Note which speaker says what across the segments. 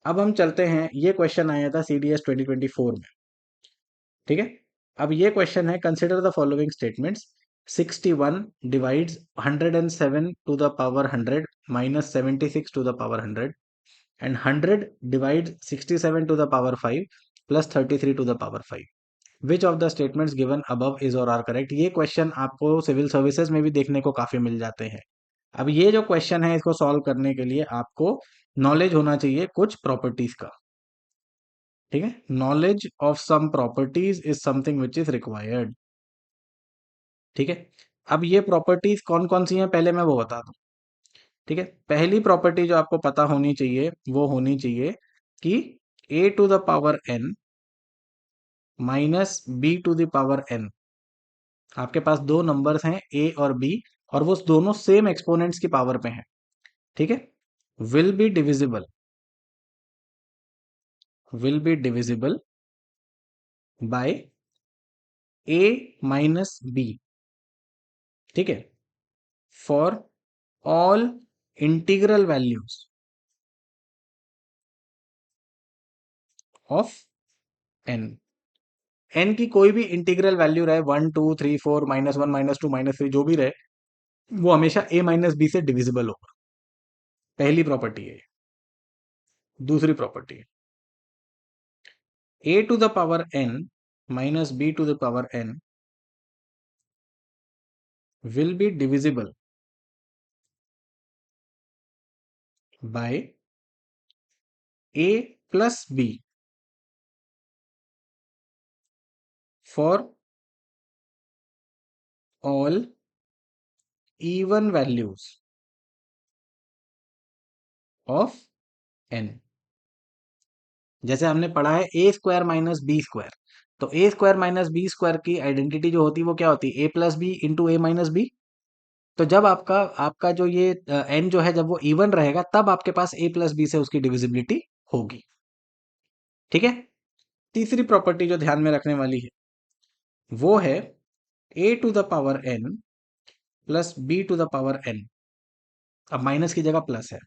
Speaker 1: अब हम चलते हैं, ये क्वेश्चन आया था CDS 2024 में। ठीक है, अब ये क्वेश्चन है, consider the following statements. 61 divides 107 to the power 100 minus 76 to the power 100 and 100 divides 67 to the power 5 plus 33 to the power 5। Which of the statements given above is और are correct. ये question आपको civil services में भी देखने को काफी मिल जाते हैं। अब ये जो क्वेश्चन है, इसको सॉल्व करने के लिए आपको नॉलेज होना चाहिए कुछ प्रॉपर्टीज का। ठीक है, knowledge of some properties is something which is required. ठीक है, अब ये प्रॉपर्टीज कौन कौन सी हैं पहले मैं वो बता दूं। ठीक है, पहली प्रॉपर्टी जो आपको पता होनी चाहिए वो होनी चाहिए कि a to the power n minus b to the power n, आपके पास दो नंबर्स हैं a और b, और वो दोनों सेम एक्सपोनेंट्स की पावर पे हैं। ठीक है, will be divisible, will be divisible by a minus b। ठीक है, for all integral values of n। n की कोई भी इंटीग्रल वैल्यू रहे, 1 2 3 4 -1 -2 -3 जो भी रहे, वो हमेशा a माइनस बी से डिविजिबल होगा। पहली प्रॉपर्टी है। दूसरी प्रॉपर्टी है a to the power n minus b to the power n will be divisible by a plus b for all even values of n। जैसे हमने पढ़ा है a square minus b square, तो a square minus b square की identity जो होती है वो क्या होती है, a plus b into a minus B. तो जब आपका आपका जो ये n जो है जब वो इवन रहेगा, तब आपके पास a प्लस बी से उसकी डिविजिबिलिटी होगी। ठीक है, तीसरी प्रॉपर्टी जो ध्यान में रखने वाली है वो है a to the power n plus b to the power n, अब माइनस की जगह प्लस है,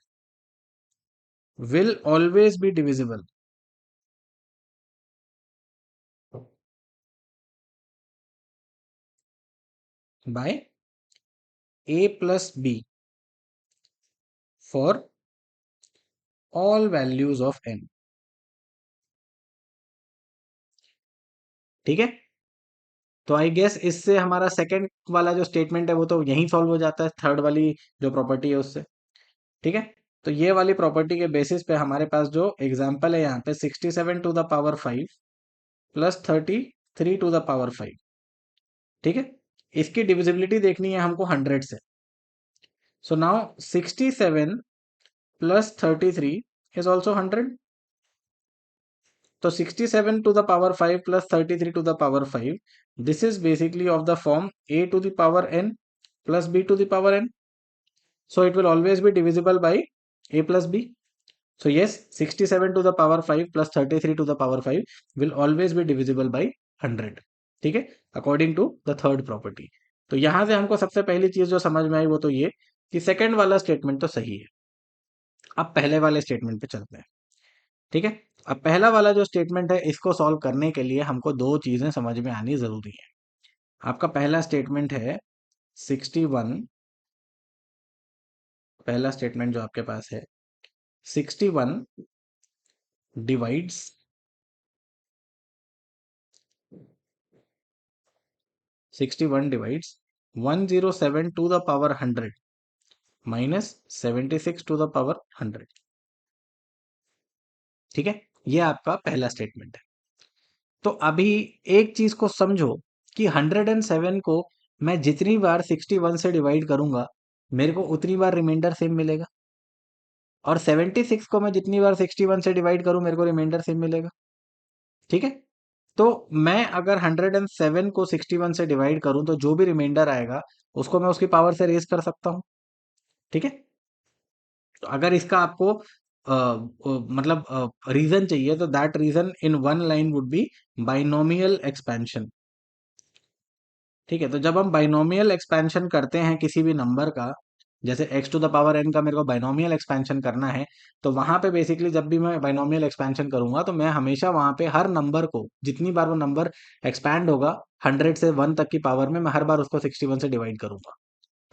Speaker 1: will always be divisible by a plus b for all values of n। ठीक है, तो आई गेस इससे हमारा सेकंड वाला जो स्टेटमेंट है वो तो यहीं सॉल्व हो जाता है, थर्ड वाली जो प्रॉपर्टी है उससे। ठीक है, तो ये वाली प्रॉपर्टी के बेसिस पे हमारे पास जो एग्जांपल है यहाँ पे 67 to the power 5 plus 33 to the power 5। ठीक है, इसकी डिविजिबिलिटी देखनी है हमको 100 से। So now 67 plus 33 is also 100। तो 67 to the power 5 plus 33 to the power 5, this is basically of the form a to the power n plus b to the power n। So it will always be divisible by a plus b. So yes, 67 to the power 5 plus 33 to the power 5 will always be divisible by 100। ठीक है, according to the third property. तो यहां से हमको सबसे पहली चीज जो समझ में आई वो तो ये कि सेकंड वाला स्टेटमेंट तो सही है। अब पहले वाले स्टेटमेंट पे चलते हैं। ठीक है, अब पहला वाला जो स्टेटमेंट है इसको सॉल्व करने के लिए हमको दो चीजें समझ में आनी जरूरी है। आपका पहला स्टेटमेंट है 61, पहला स्टेटमेंट जो आपके पास है 61 divides 61 divides 107 to the power 100 minus 76 to the power 100। ठीक है, ये आपका पहला स्टेटमेंट है। तो अभी एक चीज को समझो कि 107 को मैं जितनी बार 61 से डिवाइड करूंगा मेरे को उतनी बार रिमाइंडर सेम मिलेगा, और 76 को मैं जितनी बार 61 से डिवाइड करूं मेरे को रिमाइंडर सेम मिलेगा। ठीक है, तो मैं अगर 107 को 61 से डिवाइड करूं तो जो भी रिमाइंडर आएगा उसको मैं उसकी पावर से रेज कर सकता हूं। ठीक है, तो अगर इसका आपको मतलब रीजन चाहिए तो that reason in one line would be binomial expansion. ठीक है, तो जब हम बाइनोमियल एक्सपेंशन करते हैं किसी भी नंबर का, जैसे x to the power n का मेरे को बाइनोमियल एक्सपेंशन करना है, तो वहां पे बेसिकली जब भी मैं बाइनोमियल एक्सपेंशन करूंगा तो मैं हमेशा वहां पे हर नंबर को, जितनी बार वो नंबर एक्सपैंड होगा 100 से 1 तक की पावर में, मैं हर बार उसको 61 से डिवाइड करूंगा।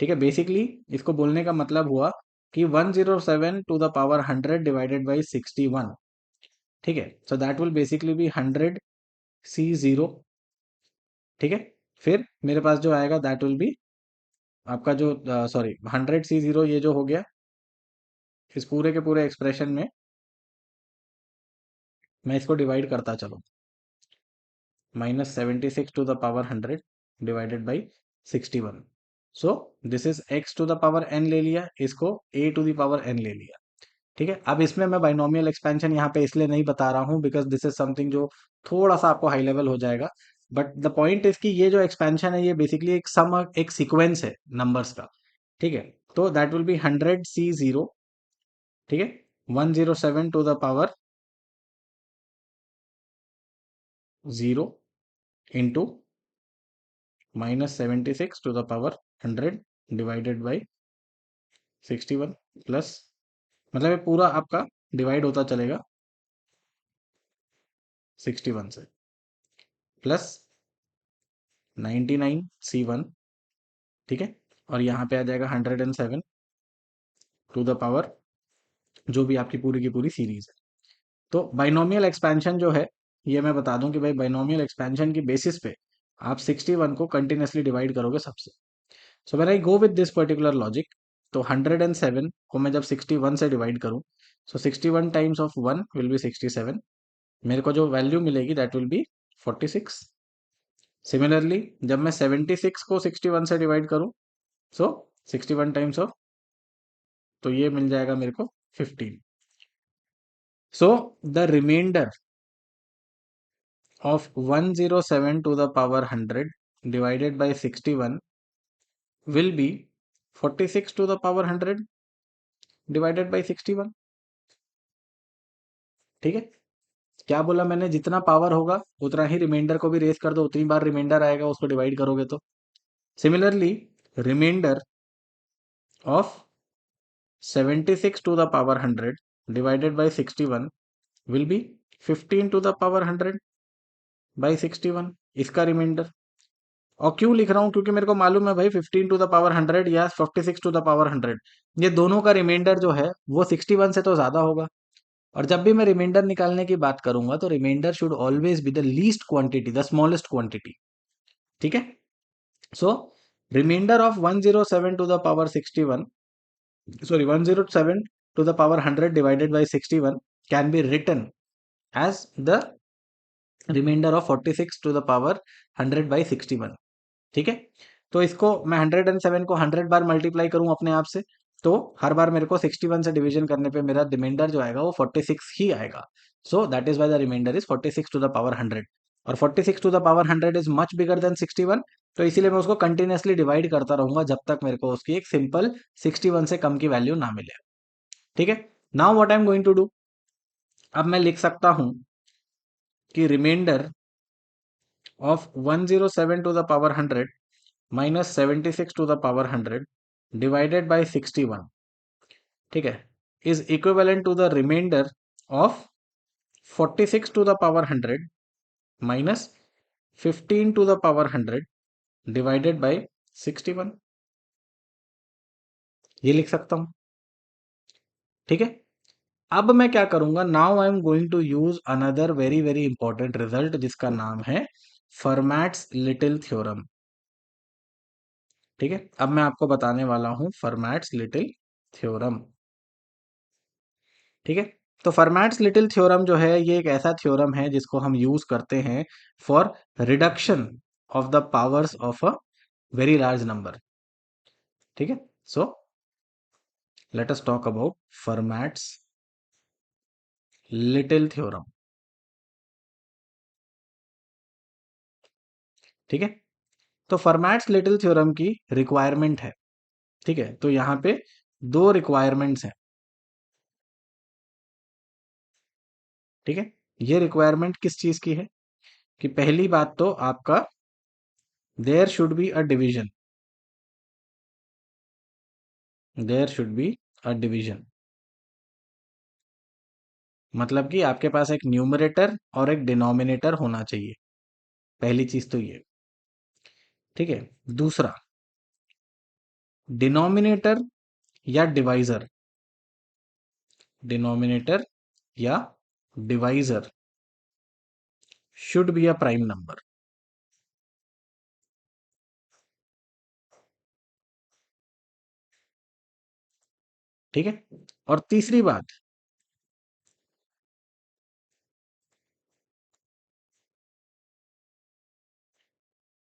Speaker 1: ठीक है, बेसिकली इसको बोलने का मतलब हुआ कि 107 to the power 100 divided by 61। ठीक है, so that will basically be 100 C0। ठीक है, फिर मेरे पास जो आएगा दैट विल बी आपका जो, सॉरी, 100 C0 ये जो हो गया, इस पूरे के पूरे एक्सप्रेशन में मैं इसको डिवाइड करता चलूँ, -76 to the power 100 divided by 61। So this is x to the power n ले लिया, इसको a to the power n ले लिया। ठीक है, अब इसमें मैं बाइनोमियल एक्सपेंशन यहाँ पे इसलिए नहीं बता रहा हूँ बिकॉज दिस इज समथिंग जो थोड़ा सा आपको हाई लेवल हो जाएगा, बट द पॉइंट इज कि ये जो एक्सपेंशन है ये बेसिकली एक सम, एक सीक्वेंस है नंबर्स का। ठीक है, तो दैट विल बी 100 C0। ठीक है, 107 to the power 0 into -76 to the power 100 divided by 61 plus, मतलब ये पूरा आपका डिवाइड होता चलेगा 61 से, प्लस 99 C1। ठीक है, और यहाँ पे आ जाएगा 107 टू द पावर, जो भी आपकी पूरी की पूरी सीरीज है। तो बाइनोमियल एक्सपेंशन जो है, ये मैं बता दूं कि भाई बाइनोमियल एक्सपेंशन की बेसिस पे आप 61 को कंटिन्यूसली डिवाइड करोगे सबसे। So when I go with this particular logic, तो 107 को मैं जब 61 से डिवाइड करूं, सो 61 टाइम्स ऑफ 1 विल बी 67। मेरे को जो वैल्यू मिलेगी दैट विल बी 46। सिमिलरली जब मैं 76 को 61 से डिवाइड करूं, सो 61 टाइम्स ऑफ, तो ये मिल जाएगा मेरे को 15। So the remainder of 107 to the power 100 divided by 61 will be 46 to the power 100 divided by 61। ठीक है, क्या बोला मैंने, जितना पावर होगा उतना ही रिमाइंडर को भी रेस कर दो, उतनी बार रिमाइंडर आएगा उसको डिवाइड करोगे तो। Similarly remainder of 76 to the power 100 divided by 61 will be 15 to the power 100 by 61, इसका रिमाइंडर। और क्यों लिख रहा हूं, क्योंकि मेरे को मालूम है भाई 15 टू द पावर 100 या 46 टू द पावर 100, ये दोनों का रिमाइंडर जो है वो 61 से तो ज्यादा होगा। और जब भी मैं रिमाइंडर निकालने की बात करूंगा तो remainder should always be the least quantity, the smallest quantity. ठीक है, so remainder of 107 to the power 61, sorry 107 to the power 100 divided by 61 can be written as the remainder of 46 to the power 100 by 61। ठीक है, तो इसको मैं 107 को 100 बार multiply करूं अपने आप से, तो हर बार मेरे को 61 से डिवीजन करने पे मेरा रिमाइंडर जो आएगा वो 46 ही आएगा। So that is why the remainder is 46 to the power 100। और 46 to the power 100 is much bigger than 61, तो इसीलिए मैं उसको कंटिन्यूसली डिवाइड करता रहूंगा जब तक मेरे को उसकी एक सिंपल 61 से कम की वैल्यू ना मिले। ठीक है, now what I am going to do, अब मैं लिख सकता हूं कि remainder of 107 to the power 100 -76 to the power 100 divided by 61, ठीक है, is equivalent to the remainder of 46 to the power 100 minus 15 to the power 100 divided by 61। ये लिख सकता हूं। ठीक है, अब मैं क्या करूंगा, now I am going to use another very very important result जिसका नाम है फर्मैट्स लिटिल थ्योरम। ठीक है, अब मैं आपको बताने वाला हूं फर्मैट्स लिटिल थ्योरम। ठीक है, तो फर्मैट्स लिटिल थ्योरम जो है ये एक ऐसा थ्योरम है जिसको हम यूज करते हैं for reduction of the powers of a very large number. ठीक है, so let us talk about Fermat's little theorem. ठीक है, तो फर्मैट्स लिटिल थ्योरम की रिक्वायरमेंट है। ठीक है, तो यहां पे दो रिक्वायरमेंट्स हैं। ठीक है, ये रिक्वायरमेंट किस चीज की है, कि पहली बात तो आपका there should be a division. There should be a division. मतलब कि आपके पास एक न्यूमरेटर और एक डिनोमिनेटर होना चाहिए, पहली चीज तो ये। ठीक है। दूसरा, डिनोमिनेटर या डिवाइजर, डिनोमिनेटर या divisor should be a prime number. ठीक है। और तीसरी बात,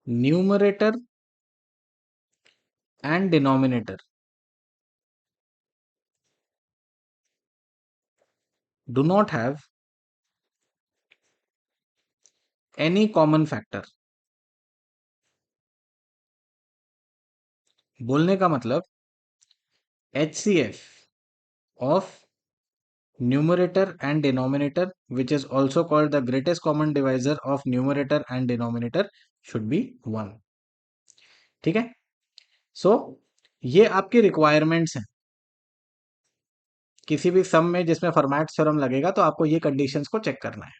Speaker 1: numerator and denominator do not have any common factor. बोलने का मतलब, HCF of numerator and denominator, which is also called the greatest common divisor of numerator and denominator, should be 1। ठीक है। सो ये आपकी रिक्वायरमेंट्स हैं किसी भी सम में जिसमें फॉर्मेट थ्योरम लगेगा, तो आपको ये कंडीशंस को चेक करना है।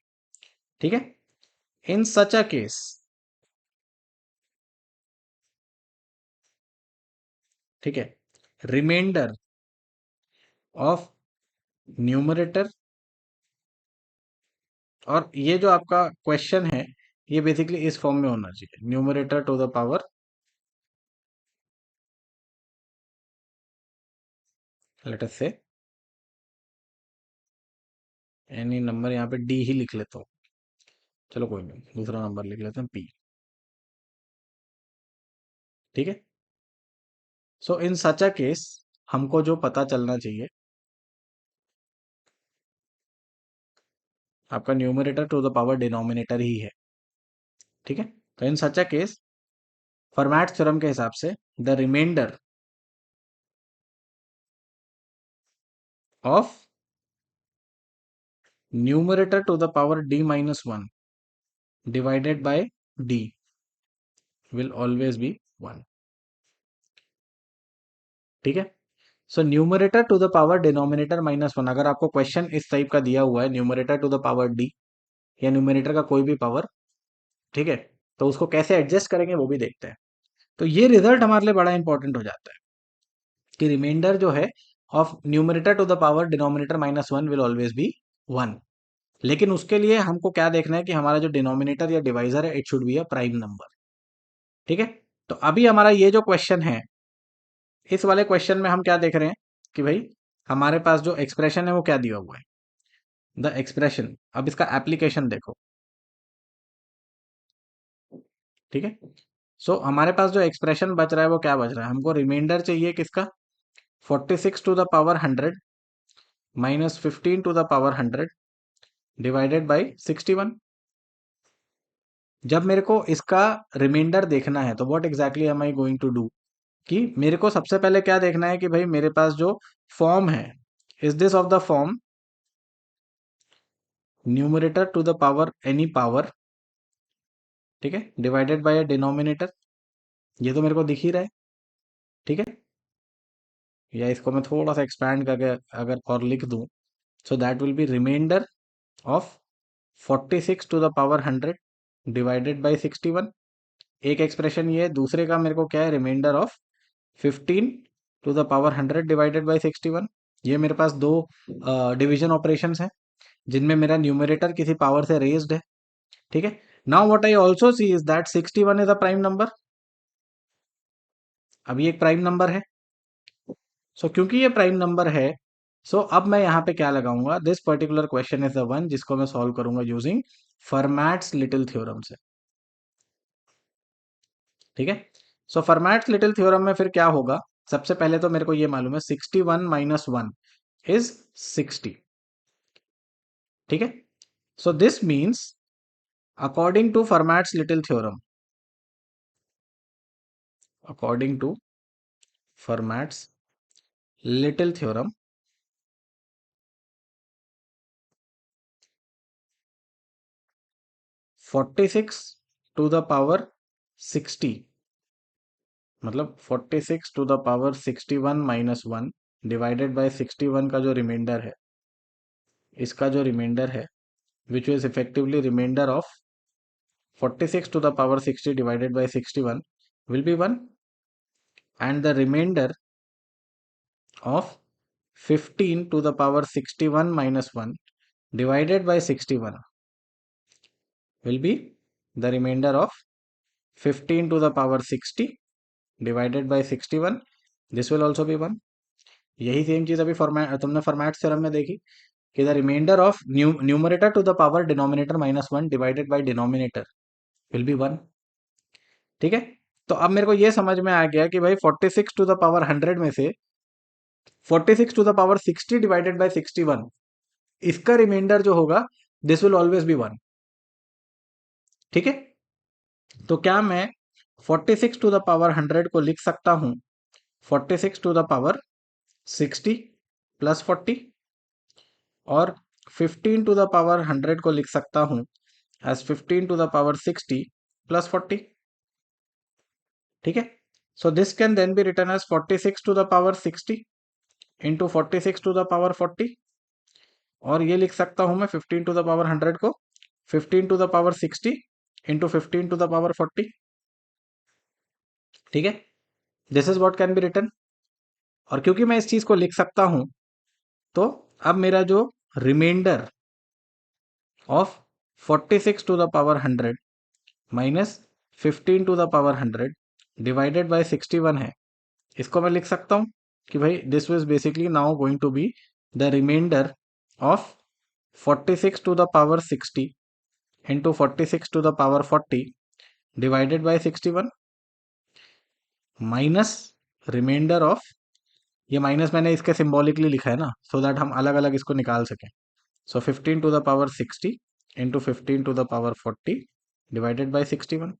Speaker 1: ठीक है। इन सच अ केस, ठीक है, रिमाइंडर ऑफ न्यूमरेटर, और ये जो आपका क्वेश्चन है ये बेसिकली इस फॉर्म में होना चाहिए, numerator to the power, let us say any number, यहाँ पे डी ही लिख लेता हूँ, चलो कोई नहीं, दूसरा नंबर लिख लेते हैं पी। ठीक है। सो इन सच अ केस हमको जो पता चलना चाहिए, आपका numerator to the power denominator ही है। ठीक है। तो in such a case, Fermat theorem के हिसाब से, the remainder of numerator to the power d minus one divided by d will always be 1। ठीक है। So numerator to the power denominator minus one, अगर आपको क्वेश्चन इस type का दिया हुआ है, numerator to the power d या न्यूमरेटर का कोई भी पावर, ठीक है, तो उसको कैसे एडजस्ट करेंगे वो भी देखते हैं। तो ये रिजल्ट हमारे लिए बड़ा इंपॉर्टेंट हो जाता है कि रिमाइंडर जो है of numerator to the power denominator minus one will always be 1। लेकिन उसके लिए हमको क्या देखना है कि हमारा जो डिनोमिनेटर या डिवाइजर है, it should be a prime number. ठीक है। तो अभी हमारा ये जो क्वेश्चन है, इस वाले क्वेश्चन में हम क्या देख रहे हैं कि भाई हमारे पास जो एक्सप्रेशन है वो क्या दिया हुआ है, द एक्सप्रेशन। अब इसका एप्लीकेशन देखो। ठीक है। सो हमारे पास जो एक्सप्रेशन बच रहा है वो क्या बच रहा है, हमको रिमाइंडर चाहिए किसका, 46 to the power 100 minus 15 to the power 100 divided by 61। जब मेरे को इसका रिमाइंडर देखना है तो what exactly am I going to do, कि मेरे को सबसे पहले क्या देखना है कि भाई मेरे पास जो फॉर्म है, is this of the form numerator to the power any power, ठीक है, डिवाइडेड बाय अ डिनोमिनेटर। ये तो मेरे को दिख ही रहा है। ठीक है। या इसको मैं थोड़ा सा एक्सपैंड करके अगर और लिख दूं, so that will be remainder of 46 to the power 100 divided by 61। एक एक्सप्रेशन ये है, दूसरे का मेरे को क्या है, remainder of 15 to the power 100 divided by 61। ये मेरे पास दो डिवीजन ऑपरेशंस हैं जिनमें मेरा न्यूमरेटर किसी पावर से रेज्ड है। ठीक है। Now what I also C is that 61 is a prime number. अब ये एक प्राइम नंबर है। सो क्योंकि ये प्राइम नंबर है, सो अब मैं यहाँ पे क्या लगाऊंगा, this particular question is the one जिसको मैं सॉल्व करूंगा यूजिंग फर्मैट्स लिटिल थ्योरम से। ठीक है। सो फर्मैट्स लिटिल थ्योरम में फिर क्या होगा, सबसे पहले तो मेरे को ये मालूम है 61 माइनस वन इज 60। ठीक है। So this means according to Fermat's little theorem, according to Fermat's little theorem, 46 to the power 60 मतलब 46 to the power 61 minus 1 divided by 61 का जो रिमाइंडर है, इसका जो रिमाइंडर है, which is effectively remainder of 46 to the power 60 divided by 61 will be 1, and the remainder of 15 to the power 61 minus 1 divided by 61 will be the remainder of 15 to the power 60 divided by 61. This will also be 1. यही same चीज अभी format तुमने format theorem में देखी कि the remainder of numerator to the power denominator minus 1 divided by denominator will be 1. ठीक है, तो अब मेरे को ये समझ में आ गया कि भाई 46 टू द पावर 100 में से 46 to the power 60 divided by 61, इसका रिमाइंडर जो होगा दिस विल ऑलवेज बी 1. ठीक है, तो क्या मैं 46 टू द पावर 100 को लिख सकता हूं 46 टू द पावर 60 प्लस 40, और 15 टू द पावर 100 को लिख सकता हूं as 15 to the power 60 plus 40. ठीक है, so this can then be written as 46 to the power 60 into 46 to the power 40, और ये लिख सकता हूं मैं 15 टू द पावर 100 को 15 to the power 60 into 15 to the power 40. ठीक है, this is what can be written. और क्योंकि मैं इस चीज को लिख सकता हूं, तो अब मेरा जो remainder of 46 to the power 100 minus 15 to the power 100 divided by 61 है, इसको मैं लिख सकता हूं कि भाई this was basically now going to be the remainder of 46 to the power 60 into 46 to the power 40 divided by 61 minus remainder of, ये minus मैंने इसके सिंबॉलिकली लिखा है ना, सो दैट हम अलग अलग इसको निकाल सकें. So 15 to the power 60 into 15 to the power 40 divided by 61.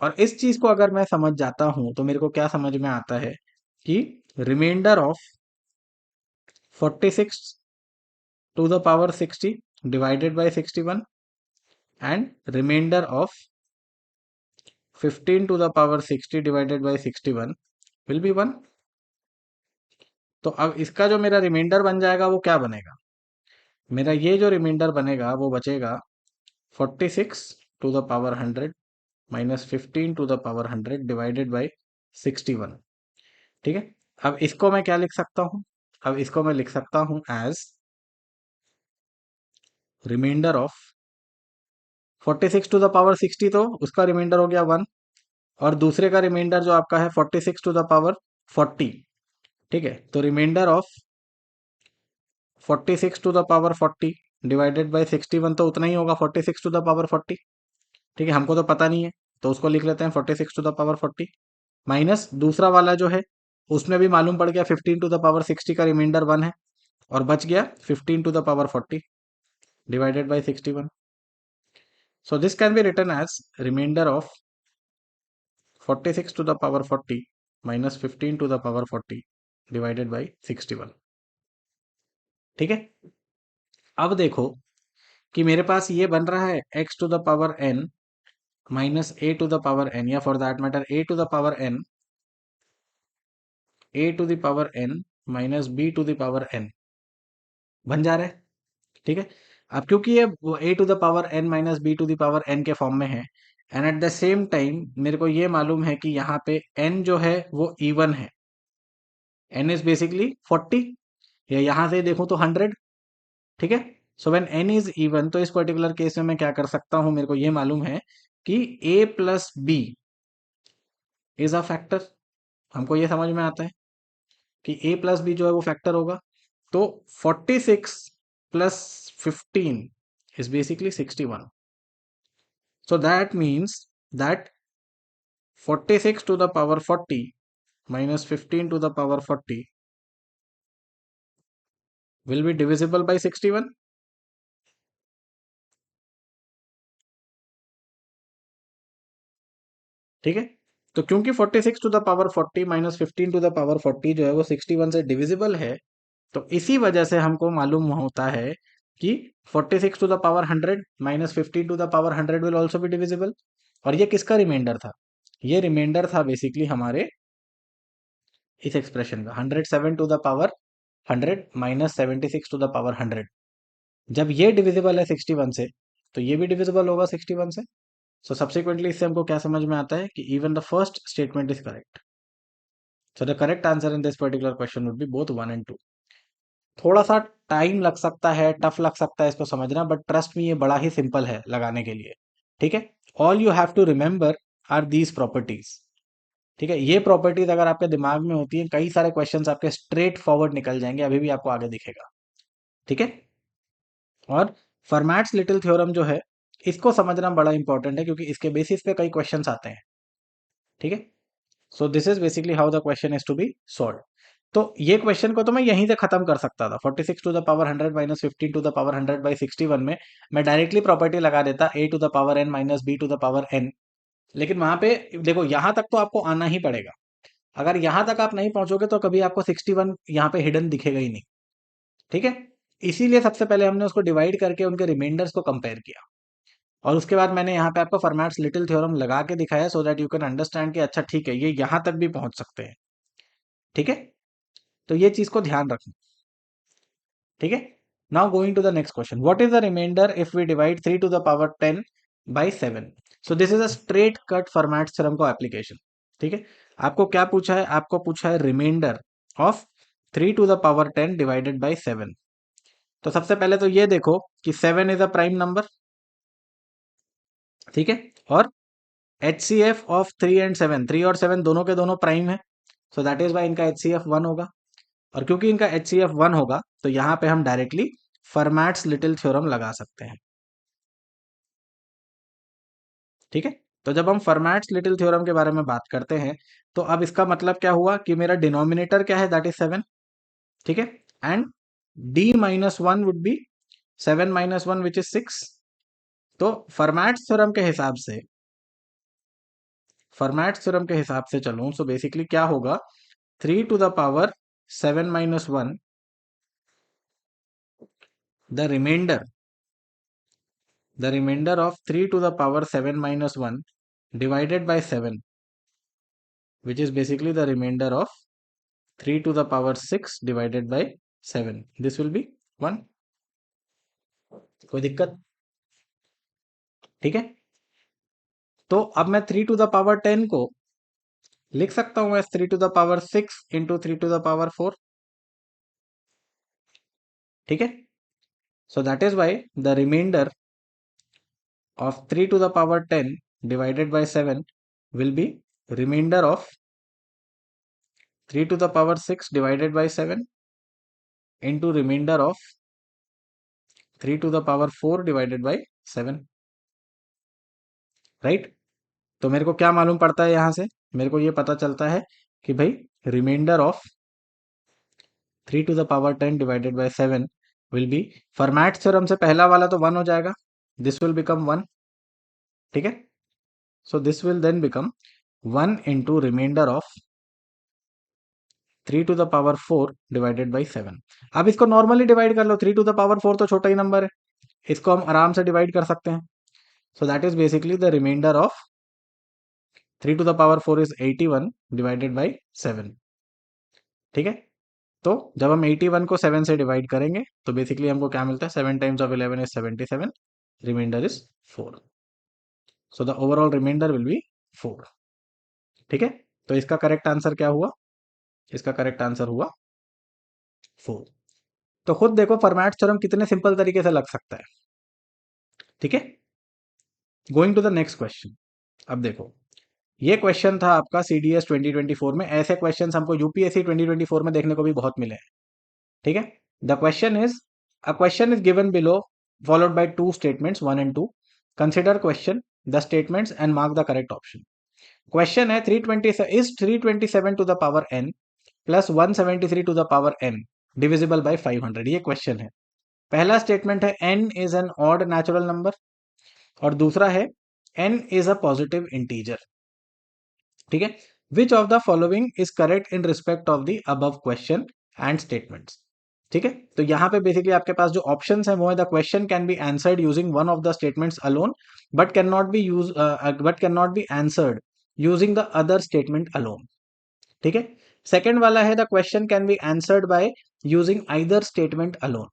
Speaker 1: और इस चीज को अगर मैं समझ जाता हूं तो मेरे को क्या समझ में आता है कि remainder of 46 to the power 60 divided by 61 and remainder of 15 to the power 60 divided by 61 will be 1. तो अब इसका जो मेरा रिमाइंडर बन जाएगा वो क्या बनेगा, मेरा ये जो रिमाइंडर बनेगा वो बचेगा 46 to the power 100 minus 15 to the power 100 divided by 61. ठीक है, अब इसको मैं क्या लिख सकता हूं, अब इसको मैं लिख सकता हूं as remainder of 46 to the power 60, तो उसका रिमाइंडर हो गया 1, और दूसरे का रिमाइंडर जो आपका है 46 टू द पावर 40. ठीक है, तो remainder of 46 to the power 40 divided by 61 तो उतना ही होगा 46 टू द पावर 40. ठीक है, हमको तो पता नहीं है तो उसको लिख लेते हैं 46 टू द पावर 40 माइनस दूसरा वाला जो है उसमें भी मालूम पड़ गया 15 टू द पावर 60 का रिमाइंडर 1 है, और बच गया 15 to the power 40 divided by 61. So this can be written as remainder of 46 to the power 40 minus 15 to the power 40 divided by 61. ठीक है, अब देखो कि मेरे पास ये बन रहा है x to the power n minus a to the power n, या for that matter a to the power n, a to the power n minus b to the power n बन जा रहा है. ठीक है, अब क्योंकि ये a to the power n minus b to the power n के फॉर्म में है, and at the same time मेरे को ये मालूम है कि यहाँ पे n जो है वो इवन है, n इज बेसिकली 40, या यहाँ से देखूं तो 100. ठीक है, so when n is even, तो इस पर्टिकुलर केस में मैं क्या कर सकता हूं, मेरे को ये मालूम है कि a plus b is a factor. हमको ये समझ में आता है कि a प्लस बी जो है वो फैक्टर होगा. तो 46 plus 15 is basically 61. So that means that 46 to the power 40 minus 15 to the power 40 will be divisible by 61. ठीक है, तो क्योंकि 46 to the power 40 minus 15 to the power 40 जो है वो 61 से डिविजिबल है, तो इसी वजह से हमको मालूम होता है कि 46 to the power 100 minus 15 to the power 100 will also be divisible. और ये किसका रिमाइंडर था, ये रिमाइंडर था बेसिकली हमारे इस एक्सप्रेशन का, 107 to the power 100 minus 76 to the power 100। जब ये डिविजिबल है 61 से, तो ये भी डिविजिबल होगा 61 से। सो सब्सिक्वेंटली इससे हमको क्या समझ में आता है कि even the first statement is correct. So the correct answer in this particular question would be both 1 and 2। थोड़ा सा टाइम लग सकता है, टफ लग सकता है इसको समझना, बट ट्रस्ट में ये बड़ा ही सिंपल है लगाने के लिए। ठीक है, all you have to remember are these properties. ठीक है, ये प्रॉपर्टीज अगर आपके दिमाग में होती है, कई सारे क्वेश्चंस आपके स्ट्रेट फॉरवर्ड निकल जाएंगे, अभी भी आपको आगे दिखेगा। ठीक है, और फर्मैट्स लिटिल थ्योरम जो है, इसको समझना बड़ा इंपॉर्टेंट है, क्योंकि इसके बेसिस पे कई क्वेश्चंस आते हैं। ठीक है, so this is basically how the question is to be solve. तो ये क्वेश्चन को तो मैं यहीं से खत्म कर सकता था, 46 to the power 100 minus 15 to the power 100 by 61 में मैं डायरेक्टली प्रॉपर्टी लगा देता a to the power n minus b to the power n। लेकिन वहां पे देखो, यहां तक तो आपको आना ही पड़ेगा। अगर यहां तक आप नहीं पहुंचोगे तो कभी आपको 61 यहाँ पे हिडन दिखेगा ही नहीं। ठीक है, इसीलिए सबसे पहले हमने उसको डिवाइड करके उनके रिमाइंडर्स को कंपेयर किया, और उसके बाद मैंने यहाँ पे आपको फॉर्मेट्स लिटिल थ्योरम लगा के दिखाया, so that you can understand कि अच्छा ठीक है, ये यहाँ तक भी पहुंच सकते हैं। ठीक है, तो ये चीज को ध्यान रखना। ठीक है, now going to the next question, what is the remainder if we divide 3 to the power 10 by 7। So this is a straight cut Fermat's theorem को एप्लीकेशन। ठीक है, आपको क्या पूछा है, आपको पूछा है remainder of 3 to the power 10 divided by 7। तो सबसे पहले तो ये देखो कि 7 इज अ प्राइम नंबर। ठीक है, और HCF ऑफ 3 एंड 7, 3 और 7 दोनों के दोनों प्राइम है, सो दैट इज वाई इनका HCF 1 होगा। और क्योंकि इनका HCF 1 होगा, तो यहां पे हम डायरेक्टली फर्मैट्स लिटिल थ्योरम लगा सकते हैं। ठीक है, तो जब हम फर्मैट्स लिटिल थ्योरम के बारे में बात करते हैं, तो अब इसका मतलब क्या हुआ कि मेरा डिनोमिनेटर क्या है, दैट इज 7। ठीक है, and d minus 1 would be 7 minus 1 which is 6। तो फर्मैट्स थ्योरम के हिसाब से, फर्मैट्स थ्योरम के हिसाब से चलूं, सो बेसिकली क्या होगा, 3 to the power 7 minus 1, the remainder of 3 to the power 7 minus 1 divided by 7, which is basically the remainder of 3 to the power 6 divided by 7, this will be 1। कोई दिक्कत? ठीक है, तो अब मैं 3 टू द पावर 10 को लिख सकता हूं as 3 to the power 6 into 3 to the power 4। ठीक है, so that is why the remainder of 3 to the power 10 divided by 7 will be remainder of 3 to the power 6 divided by 7 into remainder of 3 to the power 4 divided by 7। Right, तो मेरे को क्या मालूम पड़ता है यहां से, मेरे को ये पता चलता है कि भाई remainder of 3 to the power 10 divided by 7 will be, Fermat theorem से पहला वाला तो 1 हो जाएगा, दिस विल बिकम 1। ठीक है, so this will then become 1 into remainder of 3 to the power 4 divided by 7। अब इसको नॉर्मली डिवाइड कर लो, 3 टू द पावर 4 तो छोटा ही नंबर है, इसको हम आराम से डिवाइड कर सकते हैं। So that is basically the remainder of 3 to the power 4 is 81 divided by 7। ठीक है, तो जब हम 81 को 7 से डिवाइड करेंगे, तो बेसिकली हमको क्या मिलता है, 7 times of 11 is 77, remainder is 4। So the overall remainder will be 4। ठीक है, तो इसका करेक्ट आंसर क्या हुआ, इसका करेक्ट आंसर हुआ 4। तो खुद देखो फॉर्मेट थ्योरम कितने सिंपल तरीके से लग सकता है। ठीक है, going to the next question. अब देखो, ये क्वेश्चन था आपका CDS 2024 में, ऐसे क्वेश्चन हमको UPSC 2024 में देखने को भी बहुत मिले हैं। ठीक है, the question is, a question is given below followed by two statements 1 and 2, consider question, the statements and mark the correct option. Question है 320 is 327 to the power n plus 173 to the power n divisible by 500, ये question है। पहला statement है n is an odd natural number, और दूसरा है n is a positive integer. ठीक है, which of the following is correct in respect of the above question and statements. ठीक है, तो यहाँ पे बेसिकली आपके पास जो ऑप्शंस है वो है, the question can be answered using one of the statements alone but can not be answered using the other statement alone. ठीक है। सेकेंड वाला है the question can be answered by using either statement alone.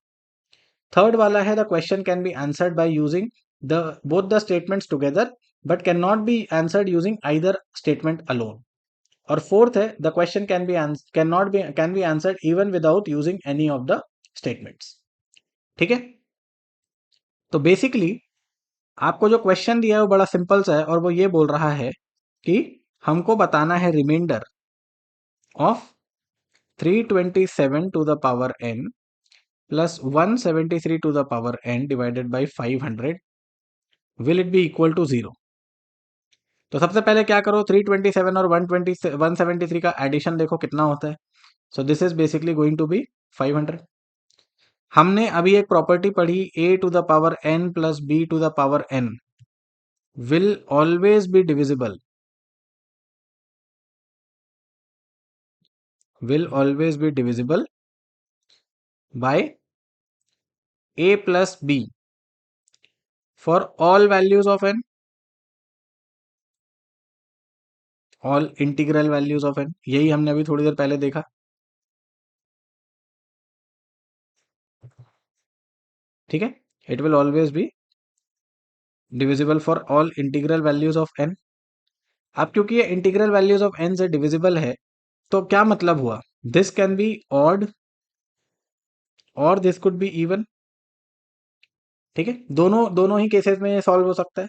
Speaker 1: Third वाला है the question can be answered by using the both the statements together but can not be answered using either statement alone. और fourth है the question can be answered even without using any of the statements. ठीक है। तो basically आपको जो question दिया है वो बड़ा सिंपल सा है और वो ये बोल रहा है कि हमको बताना है remainder of 327 to the power n plus 173 to the power n divided by 500 will it be equal to 0। तो सबसे पहले क्या करो, 327 और 173 का एडिशन देखो कितना होता है। So this is basically going to be 500। हमने अभी एक प्रॉपर्टी पढ़ी a to the power n plus b to the power n will always be divisible, will always be divisible by a plus b for all values of n, all integral values of n। यही हमने अभी थोड़ी देर पहले देखा। ठीक है। It will always be divisible for all integral values of n। अब क्योंकि ये इंटीग्रल वैल्यूज ऑफ n से डिविजिबल है तो क्या मतलब हुआ, दिस कैन बी ऑड और दिस कुड बी इवन। ठीक है। दोनों दोनों ही केसेस में ये सॉल्व हो सकता है।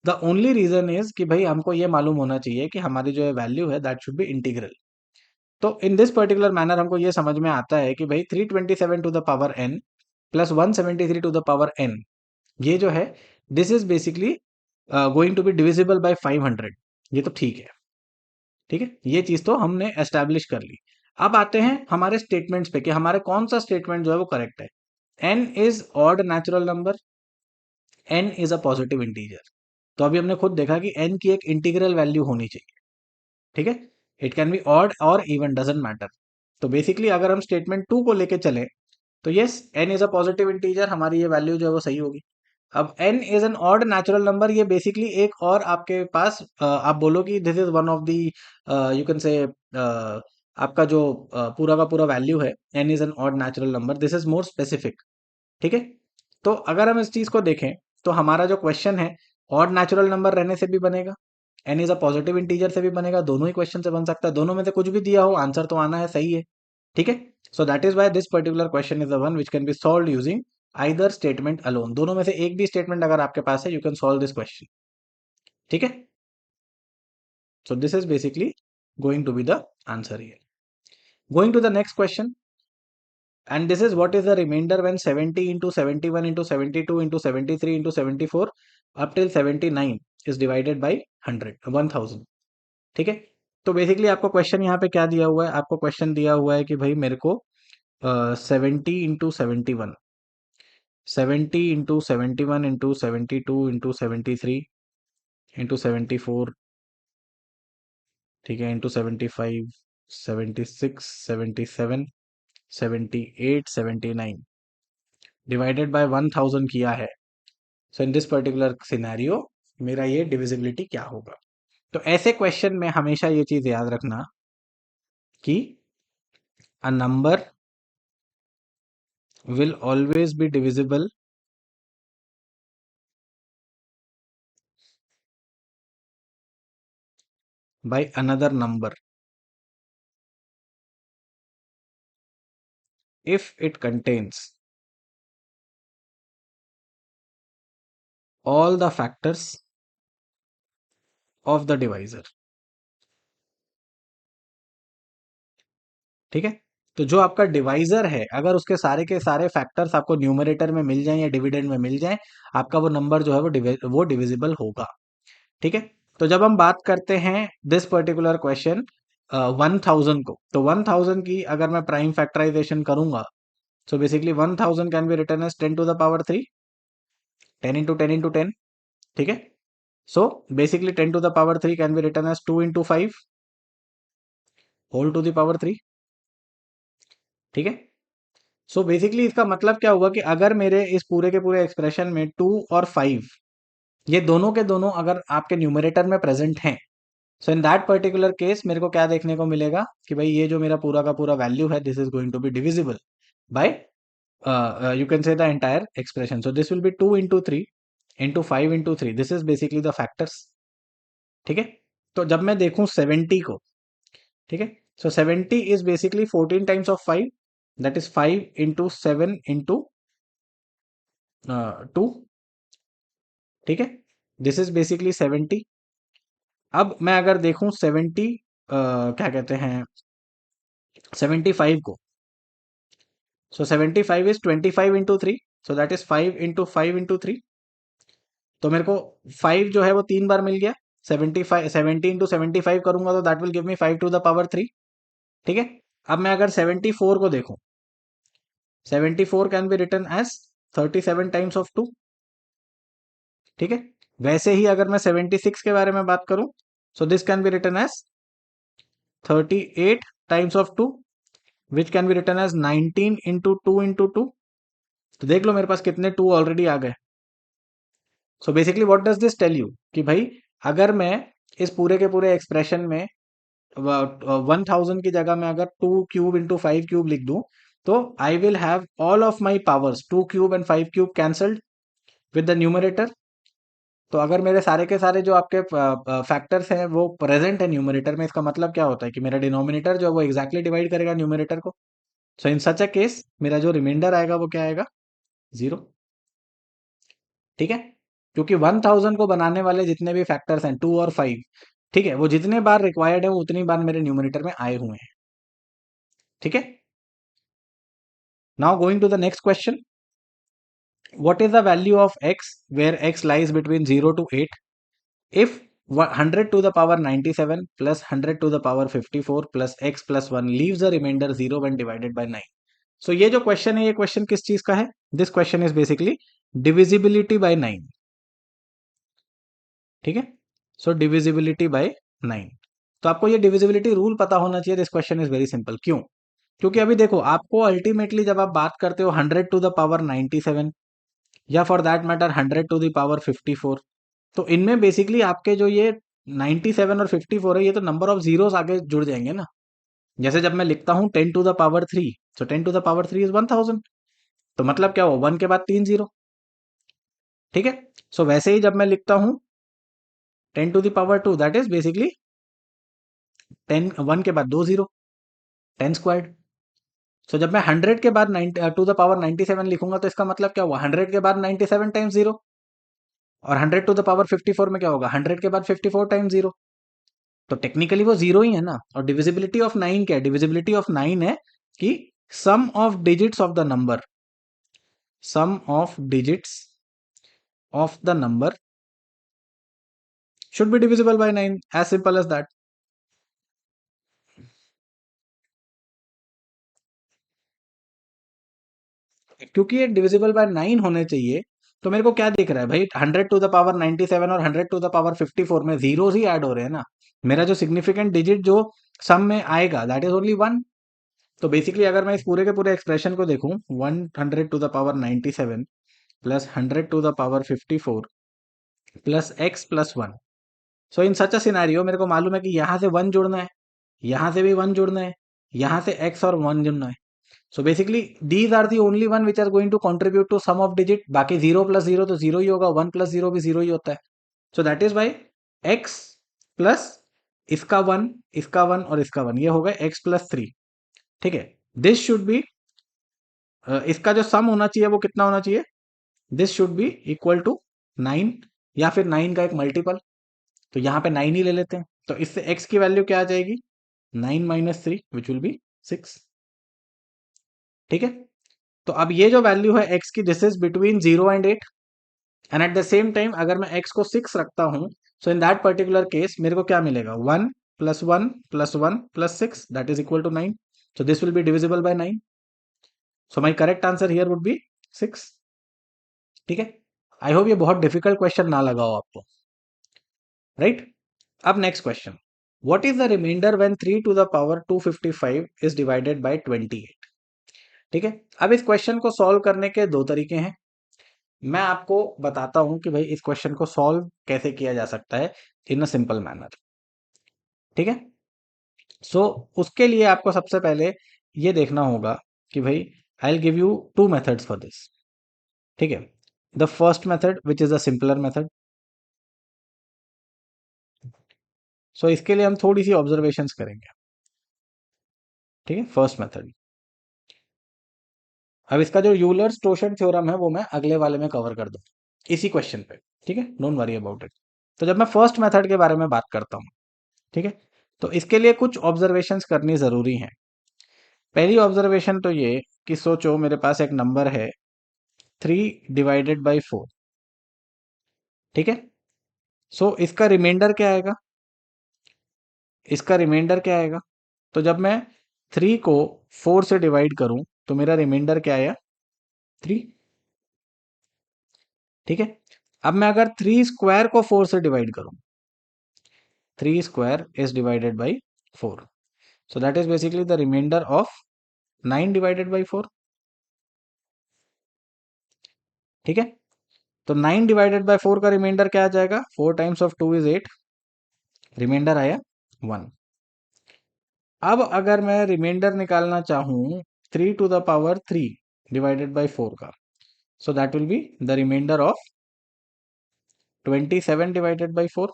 Speaker 1: द ओनली रीजन इज कि भाई हमको ये मालूम होना चाहिए कि हमारी जो वैल्यू है दैट शुड बी इंटीग्रल। तो इन दिस पर्टिकुलर मैनर हमको ये समझ में आता है कि भाई 327 to the power n plus 173 to the power n, ये जो है this is basically going to be divisible by 500। ये तो ठीक है। ठीक है, ये चीज तो हमने एस्टैब्लिश कर ली। अब आते हैं हमारे स्टेटमेंट्स पे कि हमारे कौन सा स्टेटमेंट जो है वो करेक्ट है। n is odd natural number, n is a positive integer. तो अभी हमने खुद देखा कि n की एक इंटीग्रल वैल्यू होनी चाहिए। ठीक है। इट कैन बी ऑड और इवन, डजेंट मैटर। तो बेसिकली अगर हम स्टेटमेंट 2 को लेके चले तो yes n is a positive integer, हमारी ये वैल्यू जो है वो सही होगी। अब n is an odd natural number, ये बेसिकली एक और आपके पास आप बोलो कि this is one of the you can say आपका जो पूरा का पूरा वैल्यू है n is an odd natural number, this is more specific. ठीक है। तो अगर हम इस चीज को देखें तो हमारा जो क्वेश्चन है ऑड नेचुरल नंबर रहने से भी बनेगा, n is a positive integer से भी बनेगा, दोनों ही क्वेश्चन से बन सकता है। दोनों में से कुछ भी दिया हो आंसर तो आना है, सही है। ठीक है। So that is why this particular question is the one which can B solve using either statement alone. दोनों में से एक भी स्टेटमेंट अगर आपके पास है you can solve this question. ठीक है। So this is basically going to be the answer here. Going to the next question, and this is what is the remainder when 70 into 71 into 72 into 73 into 74 up till 79 is divided by 100 1000। ठीक है। तो basically आपको question यहाँ पे क्या दिया हुआ है, आपको क्वेश्चन दिया हुआ है कि भाई मेरे को 70 into 71, 70 into 71 into 72 into 73 into 74, ठीक है, into 75, 76, 77, 78, 79 डिवाइडेड बाय 1000 किया है। सो इन दिस पर्टिकुलर सिनेरियो मेरा ये डिविजिबिलिटी क्या होगा। तो ऐसे क्वेश्चन में हमेशा ये चीज याद रखना कि a number will always be divisible by another number if it contains all the factors of the divisor। ठीक है। तो जो आपका डिवाइजर है अगर उसके सारे के सारे फैक्टर्स आपको न्यूमरेटर में मिल जाएं या डिविडेंड में मिल जाएं, आपका वो नंबर जो है वो डिविजिबल होगा। ठीक है। तो जब हम बात करते हैं दिस पर्टिकुलर क्वेश्चन 1000 को, तो 1000 की अगर मैं प्राइम फैक्टराइजेशन करूंगा so basically 1000 can be written as 10 to the power 3, 10 into 10 into 10। ठीक है। So basically 10 to the power 3 can be written as 2 into 5 whole to the power 3। ठीक है। सो बेसिकली इसका मतलब क्या हुआ कि अगर मेरे इस पूरे के पूरे एक्सप्रेशन में 2 और 5 ये दोनों के दोनों अगर आपके न्यूमरेटर में प्रेजेंट हैं सो इन दैट पर्टिकुलर केस मेरे को क्या देखने को मिलेगा कि भाई ये जो मेरा पूरा का पूरा वैल्यू है this is going to be divisible by you can say the entire expression. So this will be 2 into 3 into 5 into 3. This is basically the factors. ठीक है, तो जब मैं देखूं 70 को, ठीक है, so 70 is basically 14 times of 5, that is 5 into 7 into 2. ठीक है, this is basically 70. अब मैं अगर देखूं 70 क्या कहते हैं 75 को, so 75 is 25 into 3, so that is 5 into 5 into 3. तो मेरे को 5 जो है वो 3 बार मिल गया, 75 70 इंटू 75 करूंगा तो that will give me 5 to the power 3. ठीक है, अब मैं अगर 74 को देखूं, 74 can be written as 37 times of 2. ठीक है, वैसे ही अगर मैं 76 के बारे में बात करूं, so this can be written as 38 times of 2, which can be written as 19 into 2 into 2. तो देख लो मेरे पास कितने 2 ऑलरेडी आ गए. So basically what does this tell you कि भाई अगर मैं इस पूरे के पूरे एक्सप्रेशन में 1000 की जगह में अगर 2 क्यूब इंटू 5 क्यूब लिख दूं, तो I will have all of my powers 2 cube and 5 cube cancelled with the numerator. तो अगर मेरे सारे के सारे जो आपके फैक्टर्स हैं वो प्रेजेंट है न्यूमरेटर में, इसका मतलब क्या होता है कि मेरा डिनोमिनेटर जो है वो एग्जैक्टली डिवाइड करेगा न्यूमरेटर को. सो इन सच अ केस मेरा जो रिमाइंडर आएगा वो क्या आएगा, 0. ठीक है, क्योंकि 1000 को बनाने वाले जितने भी फैक्टर्स हैं 2 और 5, ठीक है, वो जितने बार रिक्वायर्ड है वो उतनी बार मेरे न्यूमरेटर में आए हुए हैं. ठीक है, now going to the next question. What is the value of x where x lies between 0 to 8 if 100 to the power 97 plus 100 to the power 54 plus x plus 1 leaves the remainder 0 when divided by 9. So ये जो question है ये question किस चीज का है? This question is basically divisibility bye 9. ठीक है, सो डिविजिबिलिटी बाय 9. तो आपको ये डिविजिबिलिटी रूल पता होना चाहिए. This question is very simple. क्यों? क्योंकि अभी देखो आपको अल्टीमेटली जब आप बात करते हो 100 टू द पावर 97 या for that matter 100 to the power 54, तो इनमें बेसिकली आपके जो ये 97 और 54 है ये तो नंबर ऑफ जीरोस आगे जुड़ जाएंगे ना. जैसे जब मैं लिखता हूँ 10 टू द पावर 3, तो 10 टू द पावर 3 इज 1000. तो मतलब क्या हो, 1 के बाद 3 जीरो. ठीक है, सो वैसे ही जब मैं लिखता हूँ 10 to the power 2, that is basically 10, 1 के बाद 2 जीरो, 10 स्क्वायर्ड. सो जब मैं 100 के बाद 9 टू द पावर 97 लिखूंगा तो इसका मतलब क्या हुआ, 100 के बाद 97 टाइम्स जीरो. और 100 टू द पावर 54 में क्या होगा, 100 के बाद 54 टाइम्स जीरो. तो टेक्निकली वो जीरो ही है ना. और डिविजिबिलिटी ऑफ 9 क्या है, डिविजिबिलिटी ऑफ 9 है कि sum of digits of the number, sum of digits of the number should be divisible by 9, as simple as that. क्योंकि ये डिविजिबल बाय 9 होने चाहिए, तो मेरे को क्या दिख रहा है भाई, 100 टू द पावर 97 और 100 टू द पावर 54 में जीरोस ही ऐड हो रहे हैं ना. मेरा जो सिग्निफिकेंट डिजिट जो सम में आएगा दैट इज ओनली 1. तो बेसिकली अगर मैं इस पूरे के पूरे एक्सप्रेशन को देखूं, 100 to the power 97 plus 100 to the power 54 plus x plus 1. So in such a scenario मेरे को मालूम है कि यहाँ से 1 जोड़ना है, यहाँ से भी 1 जोड़ना है, यहाँ से x और 1 जोड़ना है. So basically these are the only one which are going to contribute to sum of digit. बाकी 0 प्लस 0 तो 0 ही होगा, 1 प्लस 0 भी 0 ही होता है. So that is why x plus इसका 1, इसका 1 और इसका 1 ये हो गए x प्लस 3. ठीक है, दिस शुड बी इसका जो सम होना चाहिए वो कितना होना चाहिए, this should be equal to 9 या फिर 9 का एक मल्टीपल. तो यहाँ पे 9 ही ले लेते हैं. तो इससे x की वैल्यू क्या आ जाएगी, 9 माइनस 3 विच विल बी 6. ठीक है, तो अब ये जो वैल्यू है x की this is between 0 and 8. And at the same time अगर मैं x को 6 रखता हूं, so in that particular case मेरे को क्या मिलेगा, 1 plus 1 plus 1 plus 6 that is equal to 9. So this will be divisible by 9. So my correct answer here would be 6. ठीक है, आई होप ये बहुत डिफिकल्ट क्वेश्चन ना लगा हो आपको, राइट. अब next question, what is the remainder when 3 to the power 255 is divided by 28. ठीक है, अब इस क्वेश्चन को सॉल्व करने के दो तरीके हैं. मैं आपको बताता हूं कि भाई इस क्वेश्चन को सॉल्व कैसे किया जा सकता है इन अ सिंपल मैनर. ठीक है। सो उसके लिए आपको सबसे पहले ये देखना होगा कि भाई I will give you two methods for this. ठीक है, the first method which is the simpler method. So इसके लिए हम थोड़ी सी ऑब्जर्वेशंस करेंगे। ठीक है, फर्स्ट मेथड। अब इसका जो यूलर स्टोरशेड थ्योरम है वो मैं अगले वाले में कवर कर दूँ इसी क्वेश्चन पे। ठीक है, डोंट वरी अबाउट इट। तो जब मैं फर्स्ट मेथड के बारे में बात करता हूँ, ठीक है, तो इसके लिए कुछ ऑब्जर्वेशंस करनी ज़रूरी हैं। पहली ऑब्जर्वेशन तो ये कि सोचो मेरे पास एक नंबर है 3/4। ठीक है, सो इसका रिमाइंडर क्या आएगा? इसका रिमाइंडर क्या आएगा? तो जब मैं 3 को 4 से डिवाइड करूं तो मेरा रिमाइंडर क्या आया? 3। ठीक है, अब मैं अगर 3 स्क्वायर को 4 से डिवाइड करूं, 3 square is divided by 4. So that is basically the remainder of 9 divided by 4. ठीक है, तो 9 डिवाइडेड बाय 4 का रिमाइंडर क्या आ जाएगा? 4 टाइम्स ऑफ 2 इज 8, रिमाइंडर आया 1। अब अगर मैं रिमाइंडर निकालना चाहूं 3 to the power 3 divided by 4 का, so that will be the remainder of 27 divided by 4।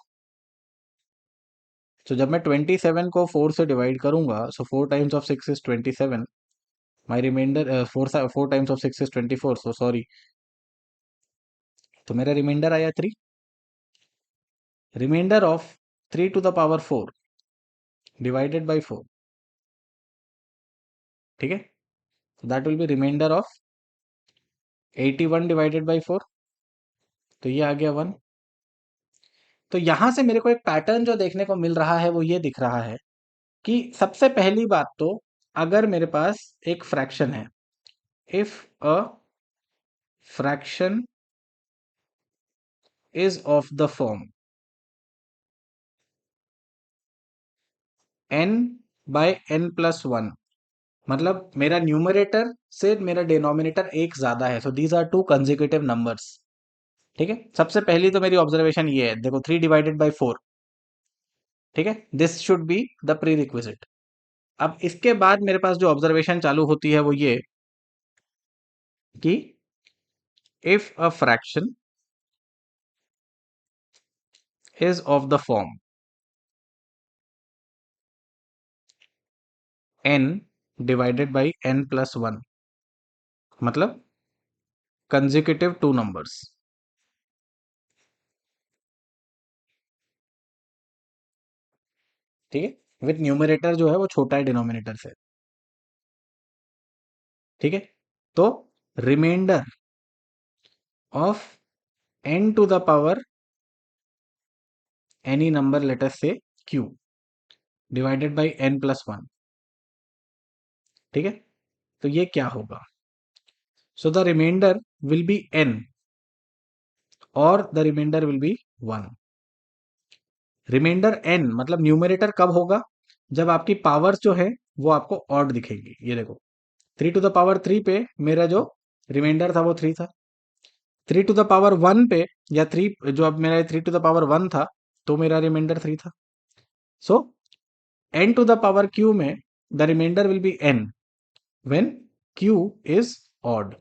Speaker 1: तो जब मैं 27 को 4 से डिवाइड करूंगा, so 4 times of 6 is 27। My remainder 4 times of 6 is 24, so sorry, तो मेरा रिमाइंडर आया 3। Remainder of 3 to the power 4 divided by 4। ठीक है, so that will be remainder of 81 divided by 4। तो ये आ गया 1। तो यहां से मेरे को एक पैटर्न जो देखने को मिल रहा है वो ये दिख रहा है कि सबसे पहली बात तो, अगर मेरे पास एक फ्रैक्शन है, if a fraction is of the form n by n plus 1, मतलब मेरा न्यूमरेटर से मेरा डिनोमिनेटर एक ज्यादा है, so these are two consecutive numbers. ठीक है, सबसे पहली तो मेरी ऑब्जर्वेशन ये है, देखो 3 डिवाइडेड बाय 4। ठीक है, this should be the pre requisite. अब इसके बाद मेरे पास जो ऑब्जर्वेशन चालू होती है वो ये कि if a fraction is of the form n divided by n plus 1, मतलब कंसेक्यूटिव टू नंबर्स। ठीक है, विथ न्यूमरेटर जो है वो छोटा है डिनोमिनेटर से। ठीक है, तो remainder of n to the power any number letter से q divided by n plus 1। ठीक है, तो ये क्या होगा? So the remainder will be n और the remainder will be 1। Remainder n मतलब न्यूमरेटर कब होगा? जब आपकी पावर्स जो है वो आपको ऑड दिखेंगी। ये देखो 3 टू द पावर 3 पे मेरा जो रिमाइंडर था वो 3 था। 3 टू द पावर 1 पे, या 3 जो अब मेरा 3 टू द पावर 1 था, तो मेरा रिमाइंडर 3 था। So n to the power q में the remainder will be n when q is odd,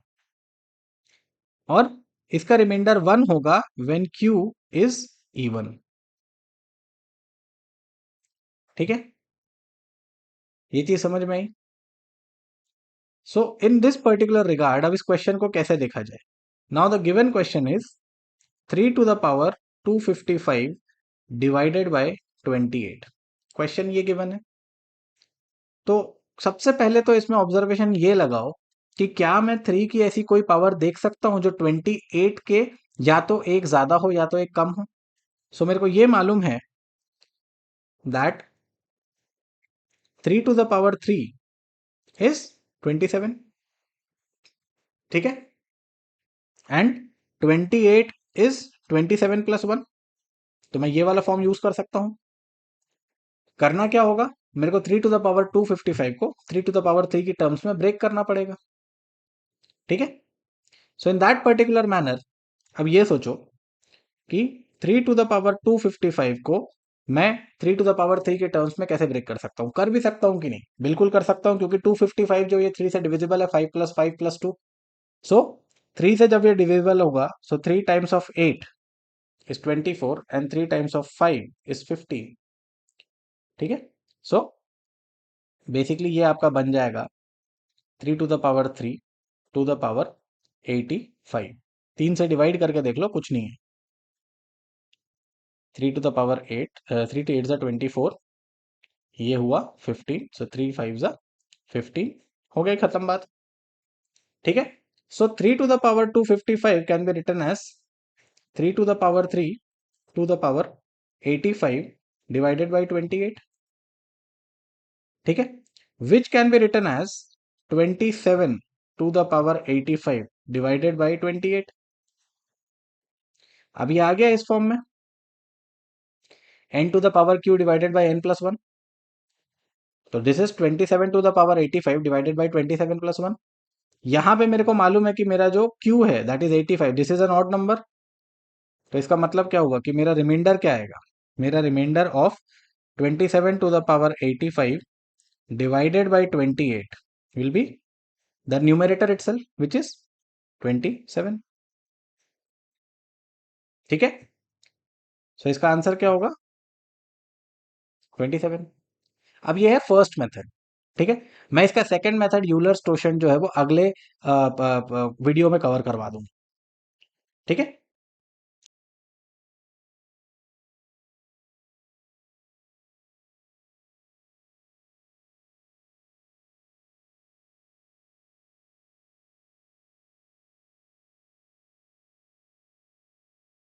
Speaker 1: और इसका रिमाइंडर 1 होगा व्हेन q इज इवन। ठीक है, ये चीज समझ में आई? So in this particular regard अब इस क्वेश्चन को कैसे देखा जाए? Now the given question is 3 to the power 255 divided by 28। Question ये गिवन है। तो सबसे पहले तो इसमें ऑब्जर्वेशन ये लगाओ कि क्या मैं 3 की ऐसी कोई पावर देख सकता हूं जो 28 के या तो एक ज्यादा हो या तो एक कम हो। सो मेरे को ये मालूम है that 3 to the power 3 is 27। ठीक है, एंड 28 इज 27 प्लस 1। तो मैं ये वाला फॉर्म यूज कर सकता हूं। करना क्या होगा? मेरे को 3 टू द पावर 255 को 3 टू द पावर 3 की टर्म्स में ब्रेक करना पड़ेगा। ठीक है, सो इन दैट पर्टिकुलर मैनर अब ये सोचो कि 3 टू द पावर 255 को मैं 3 to the power 3 के टर्म्स में कैसे ब्रेक कर सकता हूँ, कर भी सकता हूँ कि नहीं, बिल्कुल कर सकता हूँ, क्योंकि 255 जो ये 3 से डिविजिबल है, 5 + 5 + 2, सो 3 से जब ये डिविजिबल होगा, सो 3 times of 8 is 24 and 3 times of 5 is 15। ठीक है, सो बेसिकली ये आपका बन जाएगा 3 to the power 3 to the power 85। 3 से डिवाइड करके देख लो, कुछ नहीं है। 3 to the power 8, 3 to 8 = 24, ये हुआ 15, सो 3 × 5 = 15, हो गई खत्म बात। ठीक है, so 3 to the power 255 can be written as 3 to the power 3 to the power 85 divided by 28। ठीक है, which can be written as 27 to the power 85 divided by 28। अभी आ गया इस फॉर्म में, n⁻⁴ डिवाइडेड बाई n+1, तो this is 27 to the power 85 divided by 27+1। यहां पे मेरे को मालूम है कि मेरा जो q है that is 85, this is an odd number, तो इसका मतलब क्या होगा कि मेरा रिमाइंडर क्या आएगा, मेरा reminder of 27 to the power 85 divided by 28 will be the numerator itself, which is 27। ठीक है, सो इसका आंसर क्या होगा, 27। अब ये है फर्स्ट मेथड। ठीक है, मैं इसका सेकंड मेथड यूलर्स क्वोशंट जो है वो अगले वीडियो में कवर करवा दूंगा। ठीक है।